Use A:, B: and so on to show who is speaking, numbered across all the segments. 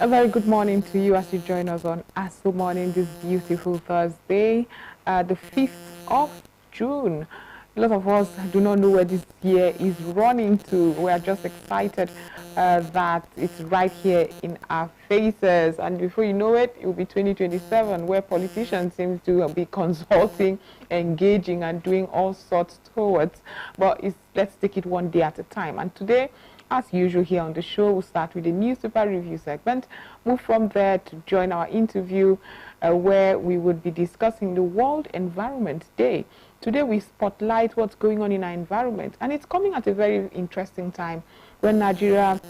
A: A very good morning to you as you join us on Aso Morning this beautiful Thursday, the 5th of June. A lot of us do not know where this year is running to. We are just excited that it's right here in our faces. And before you know it, it will be 2027, where politicians seem to be consulting, engaging, and doing all sorts towards. But let's take it one day at a time. And today, as usual here on the show, we'll start with a newspaper review segment, move from there to join our interview where we would be discussing the World Environment Day. Today we spotlight what's going on in our environment, and it's coming at a very interesting time when Nigeria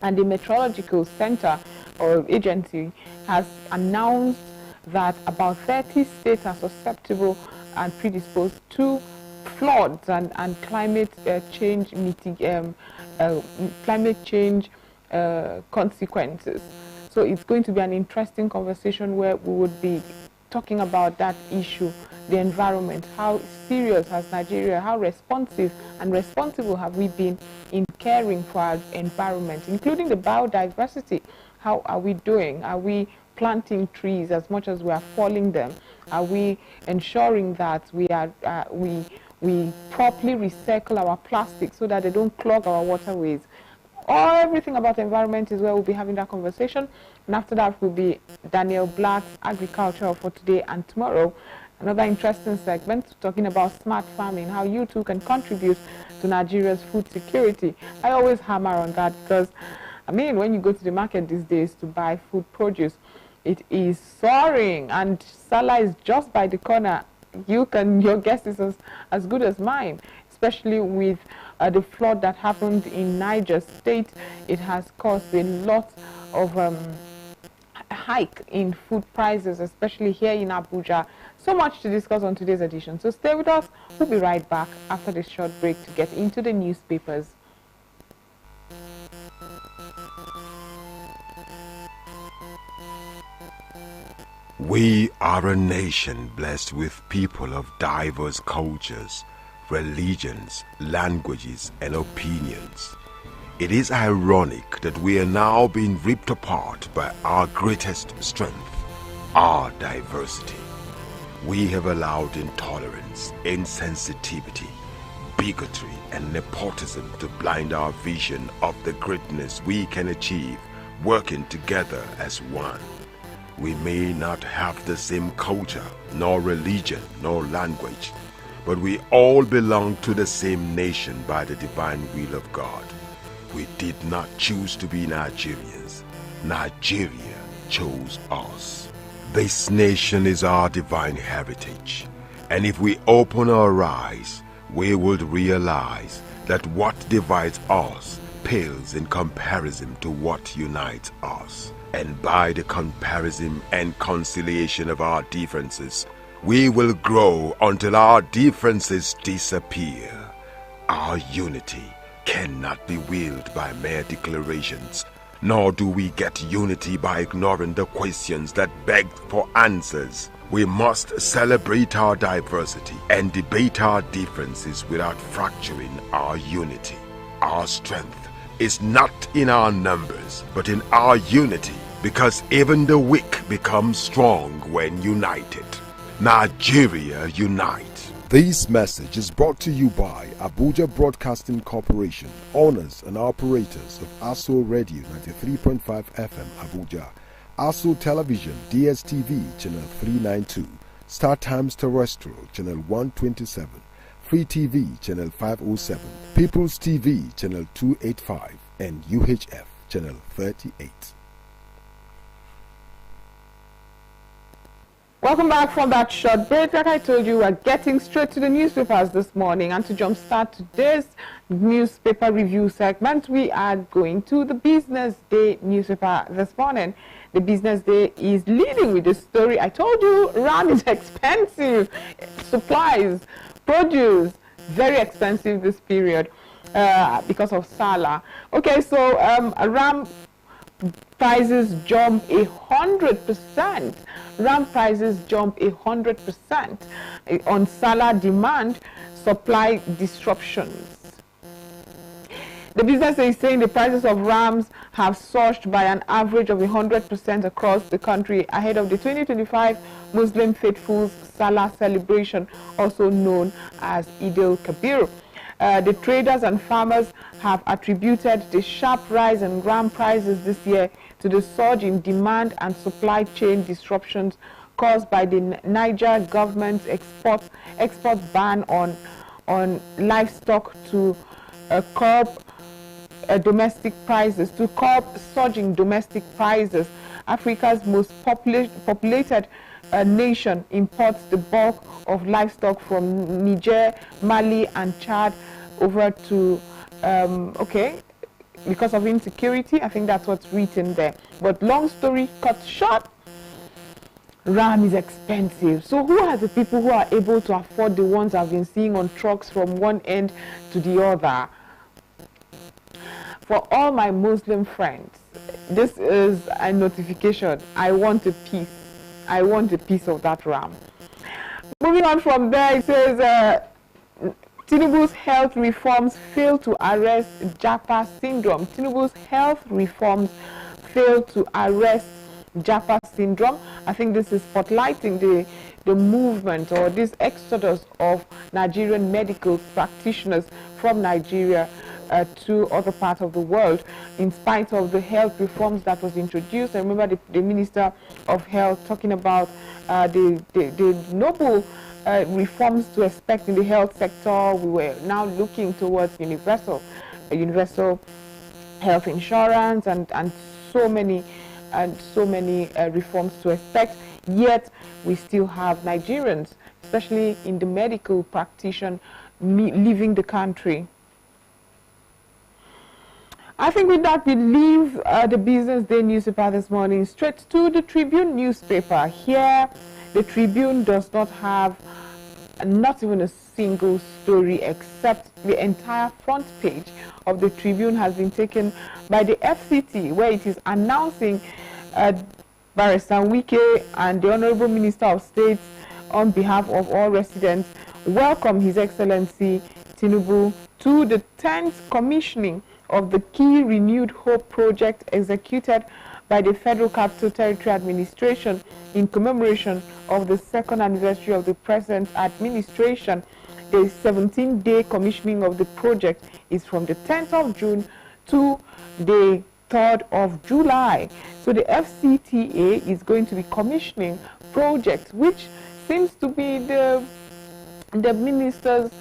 A: and the Meteorological Center or agency has announced that about 30 states are susceptible and predisposed to floods and climate change consequences. So it's going to be an interesting conversation where we would be talking about that issue, the environment. How serious has Nigeria, how responsive and responsible have we been in caring for our environment, including the biodiversity? How are we doing? Are we planting trees as much as we are falling them? Are we ensuring that we properly recycle our plastic so that they don't clog our waterways? Everything about the environment is where we'll be having that conversation. And after that will be Daniel Black's Agriculture for Today and Tomorrow. Another interesting segment talking about smart farming, how you too can contribute to Nigeria's food security. I always hammer on that because, I mean, when you go to the market these days to buy food produce, it is soaring, and Salah is just by the corner. Your guess is as good as mine, especially with the flood that happened in Niger State. It has caused a lot of hike in food prices, especially here in Abuja. So much to discuss on today's edition. So stay with us. We'll be right back after this short break to get into the newspapers.
B: We are a nation blessed with people of diverse cultures, religions, languages, and opinions. It is ironic that we are now being ripped apart by our greatest strength, our diversity. We have allowed intolerance, insensitivity, bigotry, and nepotism to blind our vision of the greatness we can achieve working together as one. We may not have the same culture, nor religion, nor language, but we all belong to the same nation by the divine will of God. We did not choose to be Nigerians. Nigeria chose us. This nation is our divine heritage, and if we open our eyes, we would realize that what divides us pales in comparison to what unites us. And by the comparison and conciliation of our differences, we will grow until our differences disappear. Our unity cannot be willed by mere declarations, nor do we get unity by ignoring the questions that beg for answers. We must celebrate our diversity and debate our differences without fracturing our unity. Our strength is not in our numbers, but in our unity, because even the weak become strong when united. Nigeria unite.
C: This message is brought to you by Abuja Broadcasting Corporation, owners and operators of Aso Radio 93.5 FM Abuja, Aso Television DSTV Channel 392, Star Times Terrestrial Channel 127, Free TV Channel 507, People's TV Channel 285, and UHF Channel 38.
A: Welcome back from that short break. Like I told you, we're getting straight to the newspapers this morning. And to jumpstart today's newspaper review segment, we are going to the Business Day newspaper this morning. The Business Day is leading with the story. I told you, RAM is expensive. Supplies, produce, very expensive this period because of Salah. Okay, so RAM prices jump 100%. RAM prices jump 100% on Salah demand, supply disruptions. The business is saying the prices of rams have surged by an average of 100% across the country ahead of the 2025 Muslim faithfuls Salah celebration, also known as Eid al-Kabir. The traders and farmers have attributed the sharp rise in ram prices this year to the surge in demand and supply chain disruptions caused by the Niger government's export ban on livestock to curb surging domestic prices. Africa's most populated nation imports the bulk of livestock from Niger, Mali, and Chad over to because of insecurity. I think that's what's written there. But long story cut short, ram is expensive. So who are the people who are able to afford the ones I've been seeing on trucks from one end to the other? For all my Muslim friends, this is a notification. I want a piece. I want a piece of that ram. Moving on from there, it says Tinubu's health reforms fail to arrest Japa syndrome. Tinubu's health reforms fail to arrest Japa syndrome. I think this is spotlighting the movement or this exodus of Nigerian medical practitioners from Nigeria to other parts of the world, in spite of the health reforms that was introduced. I remember the Minister of Health talking about the noble reforms to expect in the health sector. We were now looking towards universal health insurance and so many reforms to expect. Yet we still have Nigerians, especially in the medical practitioner, leaving the country. I think with that, we leave the Business Day newspaper this morning straight to the Tribune newspaper. Here, the Tribune does not have not even a single story, except the entire front page of the Tribune has been taken by the FCT, where it is announcing Barrister Wike and the Honorable Minister of State, on behalf of all residents, welcome His Excellency Tinubu to the 10th commissioning of the key Renewed Hope project executed by the Federal Capital Territory Administration in commemoration of the second anniversary of the present administration. The 17-day commissioning of the project is from the 10th of June to the 3rd of July. So the FCTA is going to be commissioning projects, which seems to be the minister's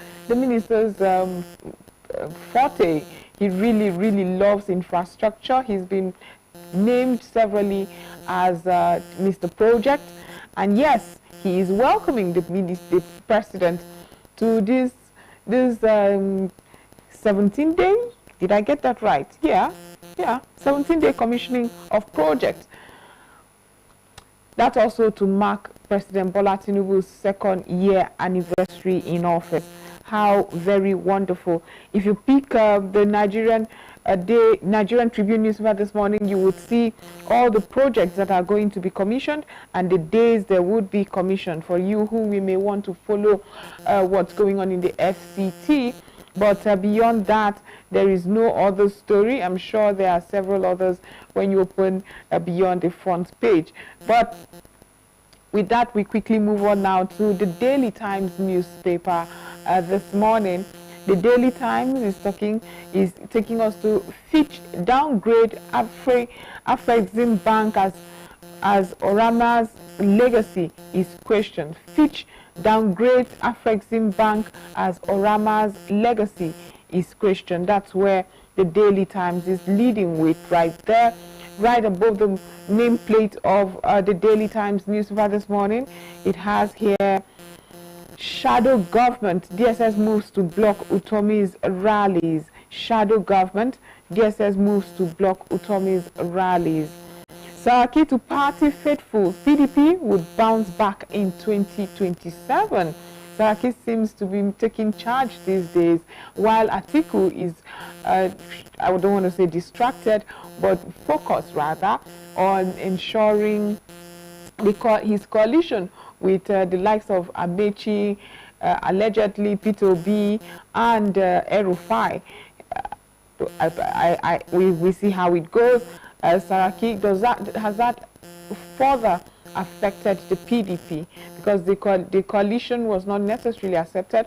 A: forte. He really loves infrastructure. He's been named severally as Mr. Project, and yes, he is welcoming the president to this 17-day. Did I get that right? Yeah, 17-day commissioning of projects. That's also to mark President Bola Tinubu's second year anniversary in office. How very wonderful. If you pick the Nigerian Tribune newspaper this morning, you would see all the projects that are going to be commissioned and the days they would be commissioned, for you who we may want to follow what's going on in the FCT. But beyond that, there is no other story. I'm sure there are several others when you open beyond the front page. But with that, we quickly move on now to the Daily Times newspaper this morning. The Daily Times is taking us to Fitch downgrade Afrexim Bank as Orama's legacy is questioned. Fitch downgrades Afrexim Bank as Orama's legacy is questioned. That's where the Daily Times is leading with right there. Right above the nameplate of the Daily Times newspaper this morning, it has here, shadow government, DSS moves to block Utomi's rallies. Shadow government, DSS moves to block Utomi's rallies. Saraki to party faithful, PDP would bounce back in 2027. Saraki seems to be taking charge these days, while Atiku is, I don't want to say distracted, but focused rather on ensuring his coalition with the likes of Amechi, allegedly Peter Obi, and El-Rufai. We see how it goes. Saraki, has that further affected the PDP, because the coalition was not necessarily accepted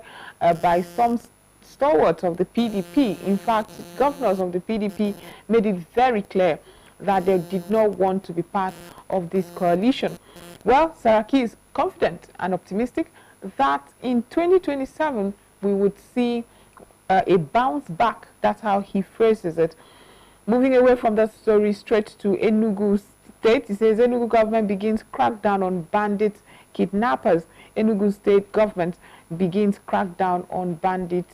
A: by some stalwarts of the PDP. In fact, governors of the PDP made it very clear that they did not want to be part of this coalition. Well, Saraki is confident and optimistic that in 2027 we would see a bounce back. That's how he phrases it. Moving away from that story straight to Enugu State, he says Enugu government begins crackdown on bandit kidnappers. Enugu State government begins crackdown on bandit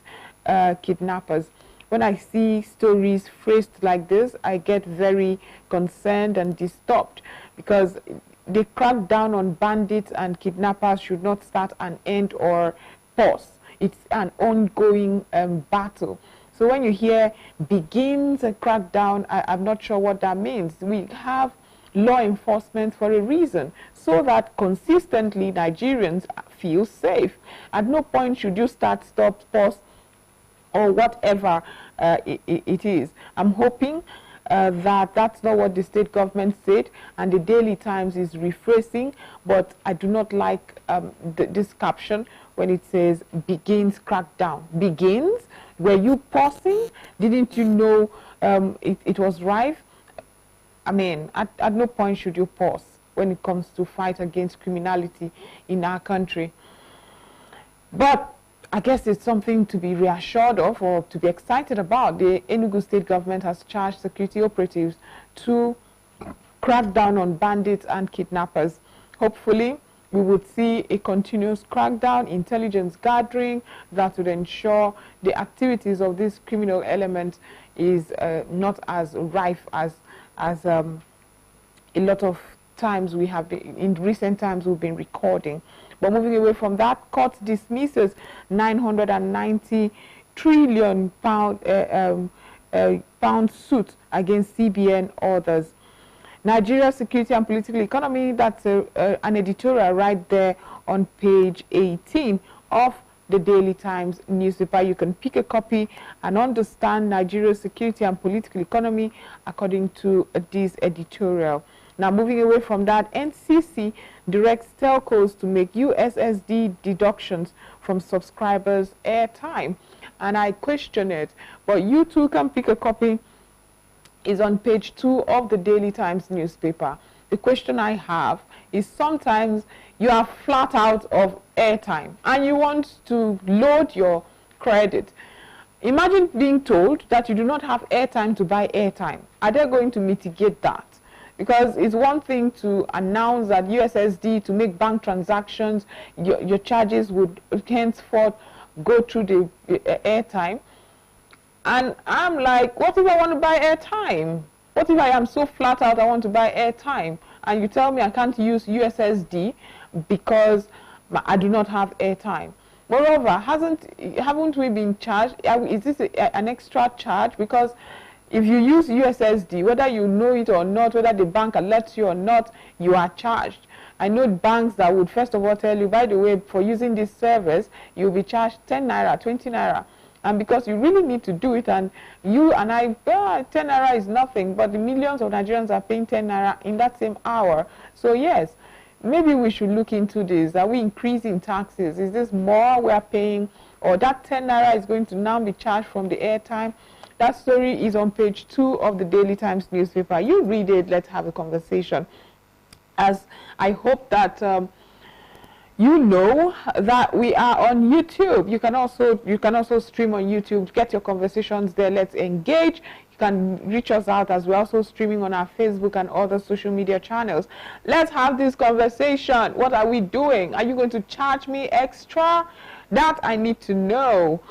A: kidnappers. When I see stories phrased like this, I get very concerned and disturbed, because the crackdown on bandits and kidnappers should not start and end or pause. It's an ongoing battle. So when you hear begins a crackdown, I'm not sure what that means. We have law enforcement for a reason, so that consistently Nigerians feel safe. At no point should you start, stop, pause, or whatever it is. I'm hoping that that's not what the state government said, and the Daily Times is rephrasing, but I do not like this caption when it says begins crackdown. Begins? Were you pausing? Didn't you know it was rife? I mean, at no point should you pause when it comes to fight against criminality in our country. But I guess it's something to be reassured of or to be excited about. The Enugu state government has charged security operatives to crack down on bandits and kidnappers. Hopefully, we would see a continuous crackdown, intelligence gathering that would ensure the activities of this criminal element is not as rife as a lot of times we have been, in recent times we've been recording. But moving away from that, court dismisses 990 trillion pound suit against CBN others. Nigeria Security and Political Economy, that's an editorial right there on page 18 of the Daily Times newspaper. You can pick a copy and understand Nigeria's security and political economy according to this editorial. Now, moving away from that, NCC directs telcos to make USSD deductions from subscribers' airtime. And I question it, but you too can pick a copy. Is on page 2 of the Daily Times newspaper. The question I have is, sometimes you are flat out of airtime and you want to load your credit. Imagine being told that you do not have airtime to buy airtime. Are they going to mitigate that? Because it's one thing to announce that USSD to make bank transactions, your charges would henceforth go through the airtime. And I'm like, what if I want to buy airtime? What if I am so flat out I want to buy airtime, and you tell me I can't use USSD because I do not have airtime? Moreover, haven't we been charged? Is this an extra charge? Because if you use USSD, whether you know it or not, whether the bank alerts you or not, you are charged. I know banks that would first of all tell you, by the way, for using this service, you'll be charged 10 naira, 20 naira. And because you really need to do it, and you and I, 10 naira is nothing, but the millions of Nigerians are paying 10 naira in that same hour. So yes, maybe we should look into this. Are we increasing taxes? Is this more we are paying, or that 10 naira is going to now be charged from the airtime? That story is on page 2 of the Daily Times newspaper. You read it, let's have a conversation. As I hope that you know that we are on YouTube. You can also stream on YouTube. Get your conversations there. Let's engage. You can reach us out as we're also streaming on our Facebook and other social media channels. Let's have this conversation. What are we doing? Are you going to charge me extra? That I need to know.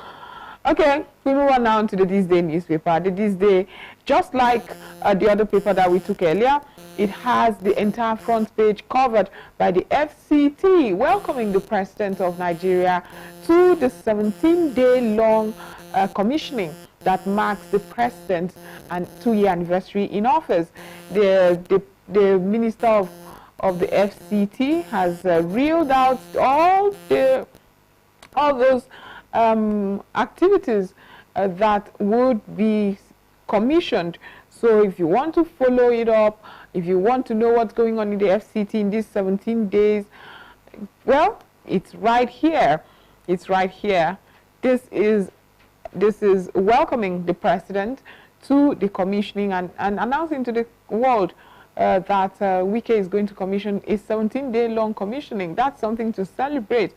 A: Okay, we move on now to the This Day newspaper. The This Day, just like the other paper that we took earlier, it has the entire front page covered by the FCT welcoming the President of Nigeria to the 17-day-long commissioning that marks the President's 2-year anniversary in office. The Minister of the FCT has reeled out all those activities that would be commissioned. So if you want to follow it up, if you want to know what's going on in the FCT in these 17 days, well, it's right here. It's right here. This is welcoming the president to the commissioning and announcing to the world that Wike is going to commission a 17-day-long commissioning. That's something to celebrate.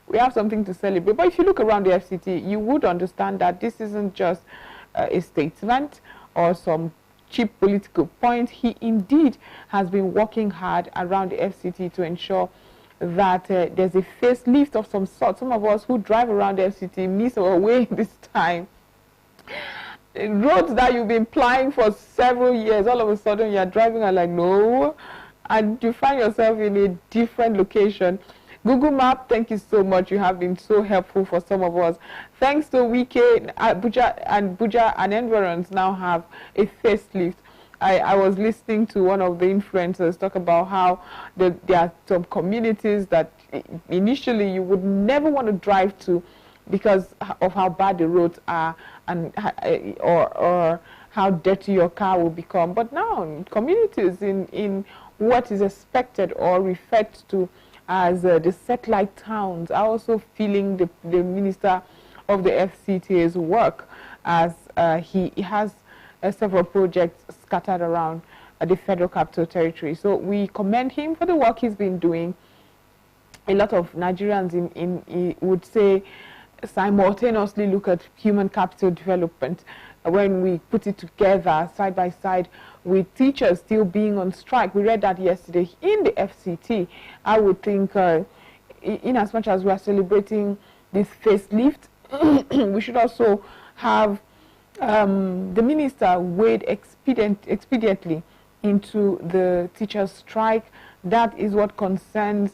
A: We have something to celebrate. But if you look around the FCT, you would understand that this isn't just a statement or some cheap political point. He indeed has been working hard around the FCT to ensure that there's a facelift of some sort. Some of us who drive around the FCT miss our way this time. Roads that you've been plying for several years, all of a sudden you're driving and like, no, and you find yourself in a different location. Google Map, thank you so much. You have been so helpful for some of us. Thanks to Wike, Abuja and environs now have a facelift. I was listening to one of the influencers talk about how there are some communities that initially you would never want to drive to because of how bad the roads are and or how dirty your car will become. But now communities in what is expected or referred to as the satellite towns are also feeling the Minister of the FCT's work, as he has several projects scattered around the Federal Capital Territory. So we commend him for the work he's been doing. A lot of Nigerians would say simultaneously look at human capital development when we put it together side by side with teachers still being on strike. We read that yesterday in the FCT. I would think in as much as we are celebrating this facelift, we should also have the minister wade expediently into the teachers' strike. That is what concerns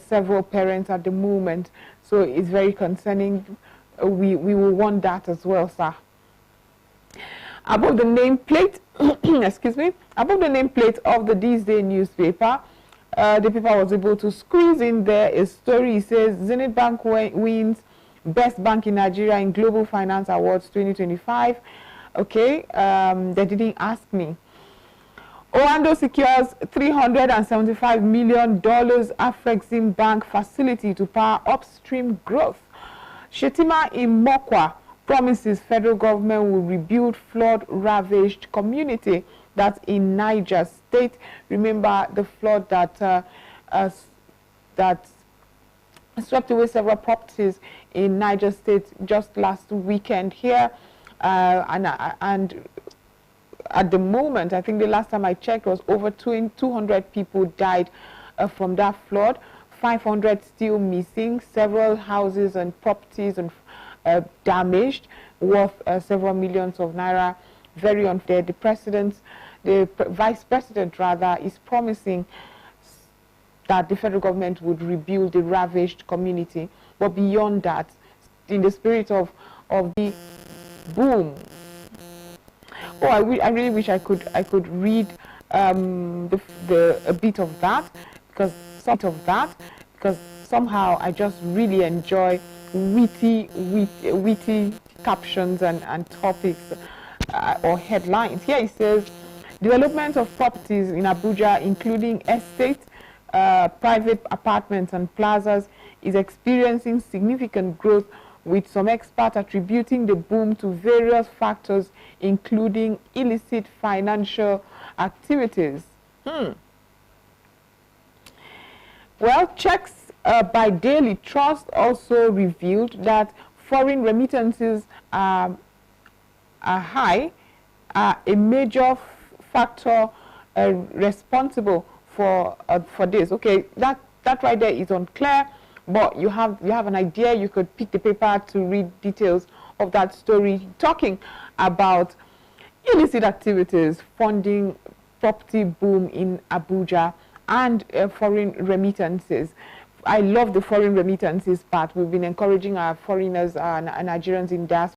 A: several parents at the moment. So it's very concerning. We will want that as well, sir. Above the nameplate, excuse me, above the nameplate of the This Day newspaper, the paper was able to squeeze in there a story. It says Zenith Bank wins Best Bank in Nigeria in Global Finance Awards 2025. Okay, they didn't ask me. Owando secures $375 million Afrexim Bank facility to power upstream growth. Shetima in Mokwa promises federal government will rebuild flood-ravaged community. That's in Niger State. Remember the flood that swept away several properties in Niger State just last weekend here, and at the moment, I think the last time I checked was over 200 people died from that flood, 500 still missing, several houses and properties and damaged, worth several millions of naira. Very unfair. The vice president rather, is promising that the federal government would rebuild the ravaged community. But beyond that, in the spirit of the boom. Oh, I really wish I could read a bit of that, because somehow I just really enjoy witty captions and topics or headlines. Here it says, development of properties in Abuja, including estates, private apartments and plazas, is experiencing significant growth, with some experts attributing the boom to various factors, including illicit financial activities. Well, checks by Daily Trust also revealed that foreign remittances are high, a major factor responsible for this. Okay, that right there is unclear, but you have an idea. You could pick the paper to read details of that story, talking about illicit activities funding property boom in Abuja and foreign remittances. I love the foreign remittances part. We've been encouraging our foreigners and Nigerians in diaspora